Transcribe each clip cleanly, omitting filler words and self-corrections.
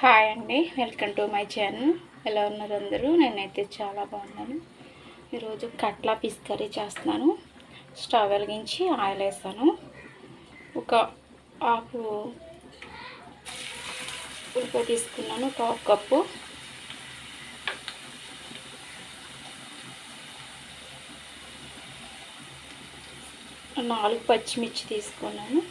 Hi అండి, welcome to my channel. ఎలా ఉన్నారు అందరూ? నేనైతే చాలా బాగున్నాను. ఈరోజు కట్లా పీస్ కర్రీ చేస్తున్నాను. స్టవ్ వెలిగించి ఆయిల్ వేస్తాను. ఒక హాఫ్ ఉల్లిపాయ తీసుకున్నాను, ఒక హాఫ్ కప్పు. నాలుగు పచ్చిమిర్చి తీసుకున్నాను.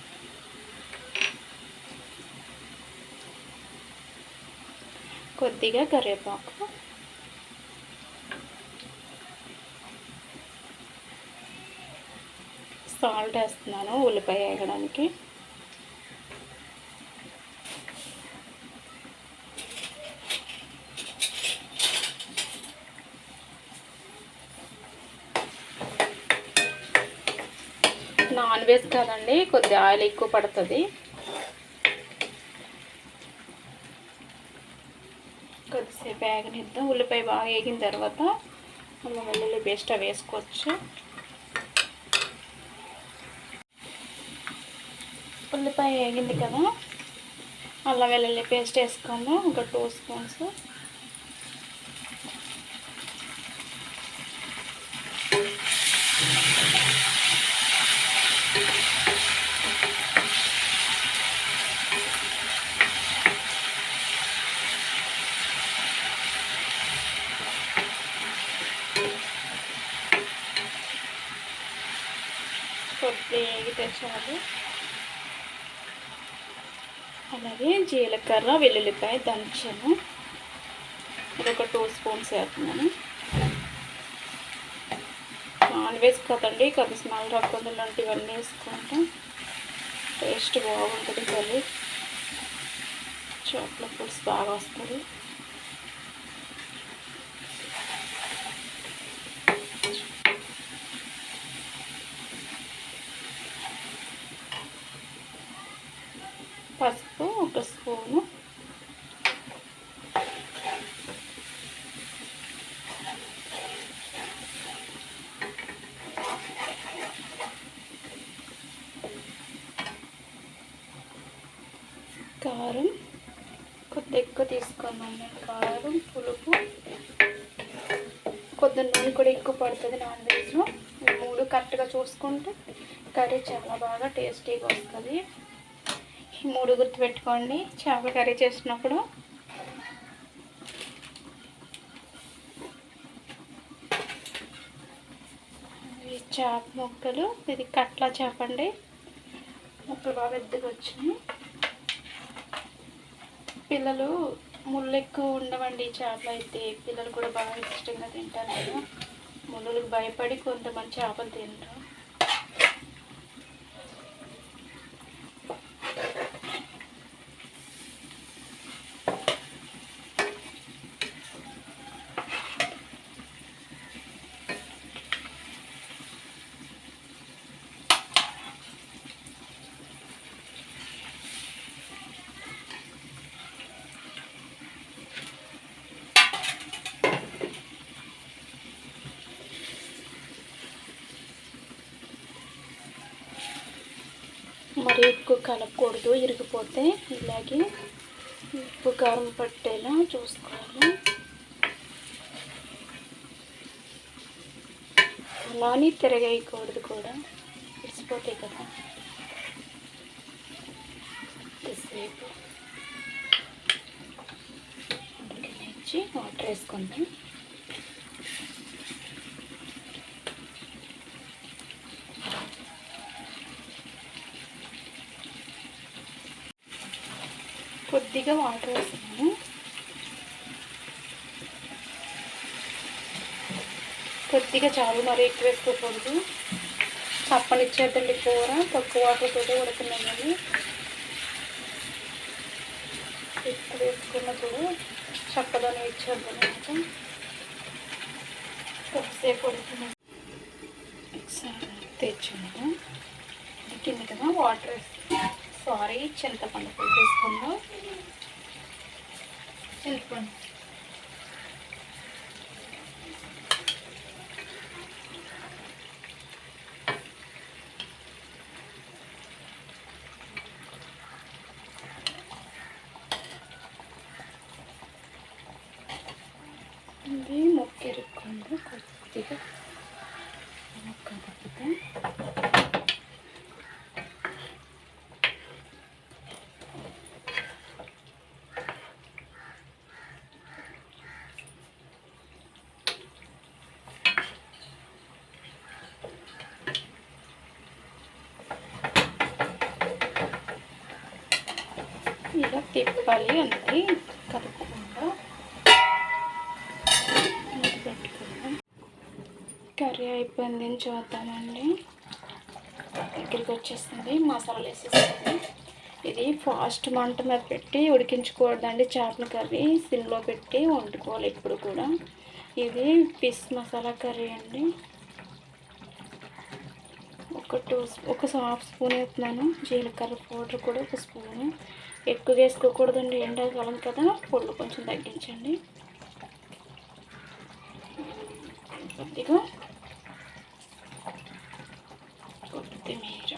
కొద్దిగా కరివేపాకు, సాల్ట్ వేస్తున్నాను ఉల్లిపాయ వేయడానికి. నాన్ వెజ్ కదండి, కొద్దిగా ఆయిల్ ఎక్కువ పడుతుంది. కొద్దిసేపు వేగనిద్దాం. ఉల్లిపాయ బాగా వేగిన తర్వాత అల్లం వెల్లుల్లి పేస్ట్ వేసుకోవచ్చు. ఉల్లిపాయ వేగింది కదా, అల్లం వెల్లుల్లి పేస్ట్ వేసుకుందాం. ఒక 2 స్పూన్స్. కొద్దిగా వేగితే చాలు. అలాగే జీలకర్ర, వెల్లుల్లిపాయ దంచాను, ఇదొక 2 స్పూన్స్ వేస్తున్నాను. నాన్ వెజ్ కదండి, కొద్ది స్మెల్ రాకుండా ఇలాంటివన్నీ వేసుకుంటే టేస్ట్ బాగుంటుంది. కర్రీ చేపల పులుసు బాగా వస్తుంది. పసుపు 1 స్పూను, కారం కొద్ది ఎక్కువ తీసుకున్నాను నేను. కారం, పులుపు, కొద్ది నూనె కూడా ఎక్కువ పడుతుంది నాన్ వెజ్లో. ఈ 3 కరెక్ట్గా చూసుకుంటే కర్రీ చాలా బాగా టేస్టీగా వస్తుంది. ఈ 3 గుర్తుపెట్టుకోండి చేపల కర్రీ చేసినప్పుడు. ఈ చేప ముక్కలు, ఇది కట్లా చేప అండి, ముక్కలు బాగా పెద్దగా వచ్చినాయి. పిల్లలు ముళ్ళు ఎక్కువ ఉండవండి చేపలు అయితే, పిల్లలు కూడా బాగా ఇష్టంగా తింటారు కదా. ముళ్ళులకు భయపడి కొంతమంది చేపలు తింటారు. మరి ఎక్కువ కలపకూడదు, ఇరిగిపోతే. ఇలాగే ఉప్పు కారం పట్టేలా చూసుకోవాలి. అలానే తిరగేయకూడదు కూడా, ఇరిసిపోతాయి కదా. కొద్దిసేపు ఉడికించి వాటర్ వేసుకుందాం. కొద్దిగా వాటర్ వేస్తున్నాను. కొద్దిగా చాలు, మరి ఎక్కువ వేసుకోకూడదు. చప్పనిచ్చేద్దండి కూర. తక్కువ వాటర్తో ఉడుకున్నామని ఎక్కువ వేసుకున్న కూడా చక్కగానే ఇచ్చేద్దాం. అనమాట కొద్దిసేపు ఉడుకున్నాం. ఒకసారి తెచ్చుకుందాం. ఉడికింది కదా, వాటర్ వేసుకుందాం. చింతపండు పులుసు వేసుకుందాం. చింతపండు ఇది మొక్కిరుక్కుంది కొద్దిగా కదిపితే ఇలా తిప్పాలి అంతే కలుపుకుంటా పెట్టుకుందాం. కర్రీ అయిపోయింది చూద్దామండి. దగ్గరికి వచ్చేస్తుంది. మసాలా వేసేస్తుంది. ఇది ఫాస్ట్ మంట మీద పెట్టి ఉడికించుకోవద్దండి. చేపల కర్రీ సిమ్లో పెట్టి వండుకోవాలి ఎప్పుడు కూడా. ఇది ఫిష్ మసాలా కర్రీ అండి. ఒక హాఫ్ స్పూన్ వేస్తున్నాను. జీలకర్ర పౌడర్ కూడా ఒక స్పూను. ఎక్కువ వేసుకోకూడదండి, ఎండాకాలం కదా. పొళ్ళు కొంచెం తగ్గించండి. కొద్దిగా కొత్తిమీర,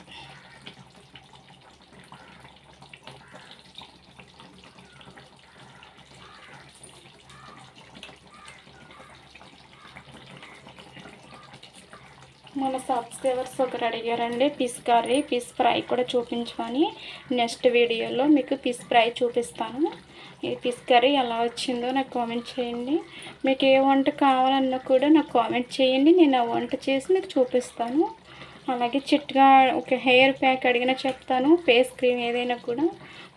మన సబ్స్క్రైబర్స్ ఒకరు అడిగారండి ఫిష్ కర్రీ, ఫిష్ ఫ్రై కూడా చూపించమని. నెక్స్ట్ వీడియోలో మీకు ఫిష్ ఫ్రై చూపిస్తాను. ఈ ఫిష్ కర్రీ ఎలా వచ్చిందో నాకు కామెంట్ చేయండి. మీకు ఏ వంట కావాలన్నా కూడా నాకు కామెంట్ చేయండి. నేను ఆ వంట చేసి మీకు చూపిస్తాను. అలాగే చిట్గా ఒక హెయిర్ ప్యాక్ అడిగినా చెప్తాను. ఫేస్ క్రీమ్ ఏదైనా కూడా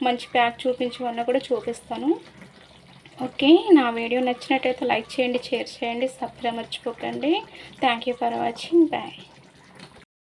మంచి ప్యాక్ చూపించమన్నా కూడా చూపిస్తాను. ఓకే, నా వీడియో నచ్చినట్టయితే లైక్ చేయండి, షేర్ చేయండి, సబ్స్క్రైబ్ మర్చిపోకండి. Thank you for watching. Bye.